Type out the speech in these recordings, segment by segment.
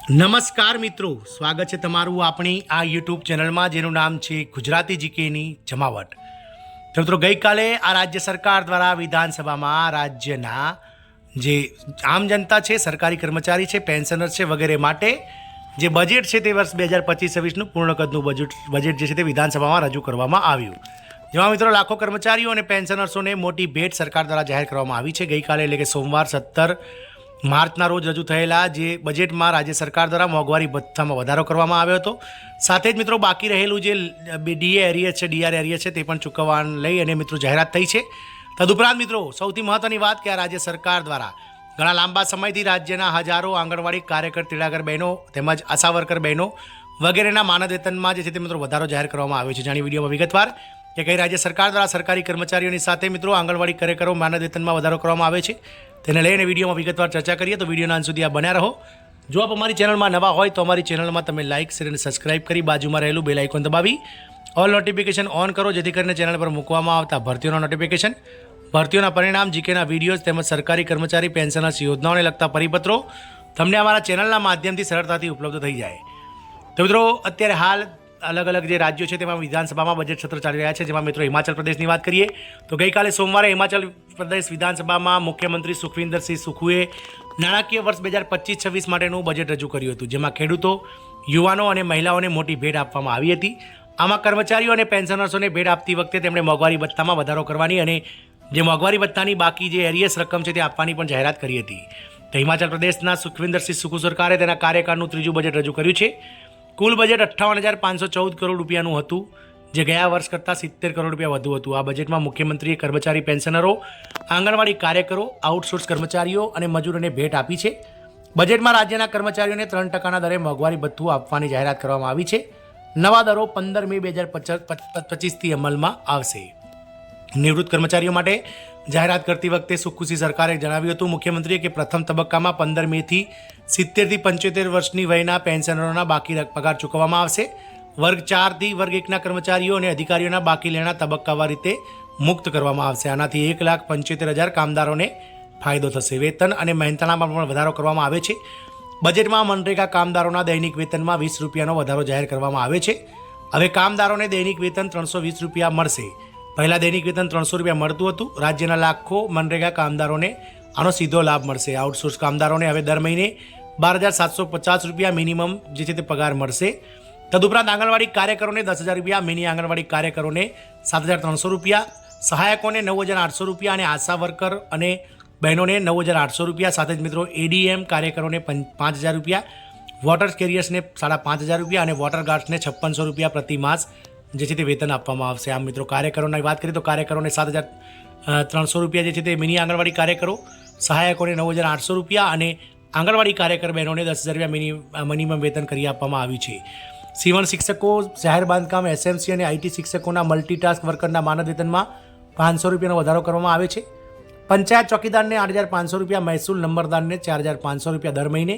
નમસ્કાર મિત્રો, સ્વાગત છે તમારું આપણી આ યુટ્યુબ ચેનલમાં જેનું નામ છે ગુજરાતી જીકેની જમાવટ। તો મિત્રો ગઈકાલે આ રાજ્ય સરકાર દ્વારા વિધાનસભામાં રાજ્યના જે આમ જનતા છે, સરકારી કર્મચારી છે, પેન્શનર છે વગેરે માટે જે બજેટ છે તે વર્ષ 2025-26નું પૂર્ણ કદનું બજેટ જે છે તે વિધાનસભામાં રજૂ કરવામાં આવ્યું, જેમાં મિત્રો લાખો કર્મચારીઓ અને પેન્શનર્સોને મોટી ભેટ સરકાર દ્વારા જાહેર કરવામાં આવી છે। ગઈકાલે એટલે કે સોમવાર 17 માર્ચના રોજ રજૂ થયેલા જે બજેટમાં રાજ્ય સરકાર દ્વારા મોંઘવારી ભથ્થામાં વધારો કરવામાં આવ્યો હતો। સાથે જ મિત્રો બાકી રહેલું જે ડીએ એરિયસ છે, ડીઆર એરિયસ છે તે પણ ચૂકવવાને લઈ અને મિત્રો જાહેરાત થઈ છે। તદુપરાંત મિત્રો સૌથી મહત્વની વાત કે આ રાજ્ય સરકાર દ્વારા ઘણા લાંબા સમયથી રાજ્યના હજારો આંગણવાડી કાર્યકર, તેડાગર બહેનો તેમજ આશા વર્કર બહેનો વગેરેના માનદ વેતનમાં જે છે તે મિત્રો વધારો જાહેર કરવામાં આવ્યો છે। જાણી વિડીયોમાં વિગતવાર કે કઈ રાજ્ય સરકાર દ્વારા સરકારી કર્મચારીઓની સાથે મિત્રો આંગણવાડી કાર્યકરો માનદ વેતનમાં વધારો કરવામાં આવે છે તેને લઈને વિડીયોમાં વિગતવાર ચર્ચા કરીએ। તો વિડીયોના અંત સુધી આ બન્યા રહો। જો આપ અમારી ચેનલમાં નવા હોય તો અમારી ચેનલમાં તમે લાઇક, શેર અને સબસ્ક્રાઇબ કરી બાજુમાં રહેલું બેલ આઇકોન દબાવી ઓલ નોટિફિકેશન ઓન કરો, જેથી કરીને ચેનલ પર મૂકવામાં આવતા ભરતીઓના નોટિફિકેશન, ભરતીઓના પરિણામ, જીકેના વિડીયોઝ તેમજ સરકારી કર્મચારી પેન્શનર્સ યોજનાઓને લગતા પરિપત્રો તમને અમારા ચેનલના માધ્યમથી સરળતાથી ઉપલબ્ધ થઈ જાય। તો મિત્રો અત્યારે હાલ અલગ અલગ જે રાજ્યો છે તેમાં વિધાનસભામાં બજેટ સત્ર ચાલી રહ્યા છે, જેમાં મિત્રો હિમાચલ પ્રદેશની વાત કરીએ તો ગઈકાલે સોમવારે હિમાચલ પ્રદેશ વિધાનસભામાં મુખ્યમંત્રી સુખવિન્દરસિંહ સુખુએ નાણાકીય વર્ષ 2025-26 માટેનું બજેટ રજૂ કર્યું હતું, જેમાં ખેડૂતો, યુવાનો અને મહિલાઓને મોટી ભેટ આપવામાં આવી હતી। આમાં કર્મચારીઓ અને પેન્શનર્સોને ભેટ આપતી વખતે તેમણે મોંઘવારી ભથ્થામાં વધારો કરવાની અને જે મોંઘવારી ભથ્થાની બાકી જે એરિયસ રકમ છે તે આપવાની પણ જાહેરાત કરી હતી। તો હિમાચલ પ્રદેશના સુખવિન્દરસિંહ સુખુ સરકારે તેના કાર્યકાળનું ત્રીજું બજેટ રજૂ કર્યું છે। કુલ બજેટ 58,514 કરોડ રૂપિયાનું હતું, જે ગયા વર્ષ કરતાં 70 કરોડ રૂપિયા વધુ હતું। આ બજેટમાં મુખ્યમંત્રીએ કર્મચારી પેન્શનરો, આંગણવાડી કાર્યકરો, આઉટસોર્સ કર્મચારીઓ અને મજૂરોને ભેટ આપી છે। બજેટમાં રાજ્યના કર્મચારીઓને 3% દરે મોંઘવારી ભથ્થું આપવાની જાહેરાત કરવામાં આવી છે। નવા દરો 15 મે 2025થી અમલમાં આવશે। નિવૃત્ત કર્મચારીઓ માટે જાહેરાત કરતી વખતે સુખુસિંહ સરકારે જણાવ્યું હતું મુખ્યમંત્રીએ કે પ્રથમ તબક્કામાં 15 મેથી 70 થી 75 વર્ષની વયના પેન્શનરોના બાકી પગાર ચૂકવવામાં આવશે। વર્ગ 4 થી વર્ગ 1ના કર્મચારીઓ અને અધિકારીઓના બાકી લેણા તબક્કાવાર રીતે મુક્ત કરવામાં આવશે। આનાથી 1,75,000 કામદારોને ફાયદો થશે। વેતન અને મહેનતાણામાં પણ વધારો કરવામાં આવે છે। બજેટમાં મનરેગા કામદારોના દૈનિક વેતનમાં 20 રૂપિયાનો વધારો જાહેર કરવામાં આવે છે। હવે કામદારોને દૈનિક વેતન 320 રૂપિયા મળશે। પહેલાં દૈનિક વેતન 300 રૂપિયા મળતું હતું। રાજ્યના લાખો મનરેગા કામદારોને આનો સીધો લાભ મળશે। આઉટસોર્સ કામદારોને હવે દર મહિને 12,750 રૂપિયા મિનિમમ જે છે તે પગાર મળશે। તદુપરાંત આંગણવાડી કાર્યકરોને 10,000 રૂપિયા, મિની આંગણવાડી કાર્યકરોને 7,300 રૂપિયા, સહાયકોને 9,800 રૂપિયા અને આશા વર્કર અને બહેનોને 9,800 રૂપિયા, સાથે જ મિત્રો એડીએમ કાર્યકરોને 5,000 રૂપિયા, વોટર કેરિયર્સને 5,500 રૂપિયા અને વોટર ગાર્ડ્સને 5600 રૂપિયા પ્રતિ માસ જે છે તે વેતન આપવામાં આવશે। આમ મિત્રો કાર્યકરોની વાત કરીએ તો કાર્યકરોને 7,300 રૂપિયા જે છે તે મિની આંગણવાડી કાર્યકરો, સહાયકોને 9,800 રૂપિયા અને આંગણવાડી કાર્યકર બહેનોને 10,000 રૂપિયા મિનિમમ વેતન કરી આપવામાં આવ્યું છે। સીવણ શિક્ષકો, જાહેર બાંધકામ, એસએમસી અને આઈટી શિક્ષકોના મલ્ટીટાસ્ક વર્કરના માનદ વેતનમાં 500 રૂપિયાનો વધારો કરવામાં આવે છે। પંચાયત ચોકીદારને 8,500 રૂપિયા, મહેસૂલ નંબરદારને 4,500 રૂપિયા દર મહિને,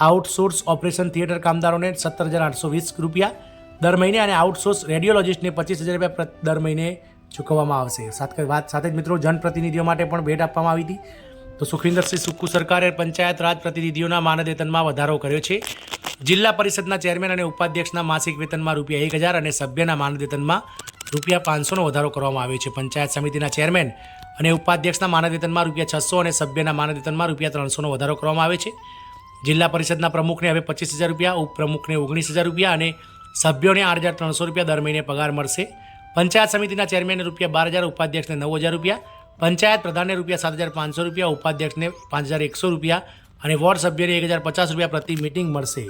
આઉટસોર્સ ઓપરેશન થિયેટર કામદારોને 17,820 રૂપિયા દર મહિને અને આઉટસોર્સ રેડિયોલોજિસ્ટને 25,000 રૂપિયા દર મહિને ચૂકવવામાં આવશે। સાથે જ મિત્રો જનપ્રતિનિધિઓ માટે પણ ભેટ આપવામાં આવી હતી। તો સુખવિન્દરસિંહ સુક્કુ સરકારે પંચાયત રાજ પ્રતિનિધિઓના માનદ વેતનમાં વધારો કર્યો છે। જિલ્લા પરિષદના ચેરમેન અને ઉપાધ્યક્ષના માસિક વેતનમાં રૂપિયા 1,000 અને સભ્યના માનદ વેતનમાં રૂપિયા 500નો વધારો કરવામાં આવ્યો છે। પંચાયત સમિતિના ચેરમેન અને ઉપાધ્યક્ષના માનદ વેતનમાં રૂપિયા 600 અને સભ્યના માનદ વેતનમાં રૂપિયા 300નો વધારો કરવામાં આવે છે। જિલ્લા પરિષદના પ્રમુખને હવે 25,000 રૂપિયા, ઉપપ્રમુખને 19,000 રૂપિયા અને સભ્યોને 8,300 રૂપિયા દર મહિને પગાર મળશે। પંચાયત સમિતિના ચેરમેનને રૂપિયા 12,000, ઉપાધ્યક્ષને 9,000 રૂપિયા, પંચાયત પ્રધાનને રૂપિયા 7,500 રૂપિયા, ઉપાધ્યક્ષને 5,100 રૂપિયા અને વોર્ડ સભ્યને 1,050 રૂપિયા પ્રતિ મીટિંગ મળશે।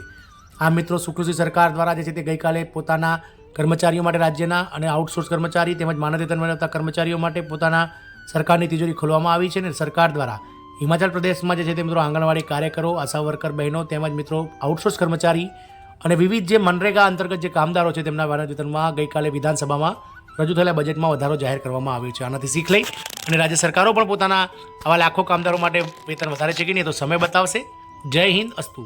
આ મિત્રો સુખુસિંહ સરકાર દ્વારા જે છે તે ગઈકાલે પોતાના કર્મચારીઓ માટે રાજ્યના અને આઉટસોર્સ કર્મચારી તેમજ માનદ વેતન મેળવતા કર્મચારીઓ માટે પોતાના સરકારની તિજોરી ખોલવામાં આવી છે અને સરકાર દ્વારા હિમાચલ પ્રદેશમાં જે છે તે મિત્રો આંગણવાડી કાર્યકરો, આશા વર્કર બહેનો તેમજ મિત્રો આઉટસોર્સ કર્મચારી અને વિવિધ જે મનરેગા અંતર્ગત જે કામદારો છે તેમના માનદ વેતનમાં ગઈકાલે વિધાનસભામાં રજૂ થયેલા બજેટમાં વધારો જાહેર કરવામાં આવ્યો છે। આનાથી શીખ લઈ અને રાજ્ય સરકારો પણ પોતાના આવા લાખો કામદારો માટે વેતન વધારે છે કે નહીં તો સમય બતાવશે। જય હિન્દ, અસ્તુ।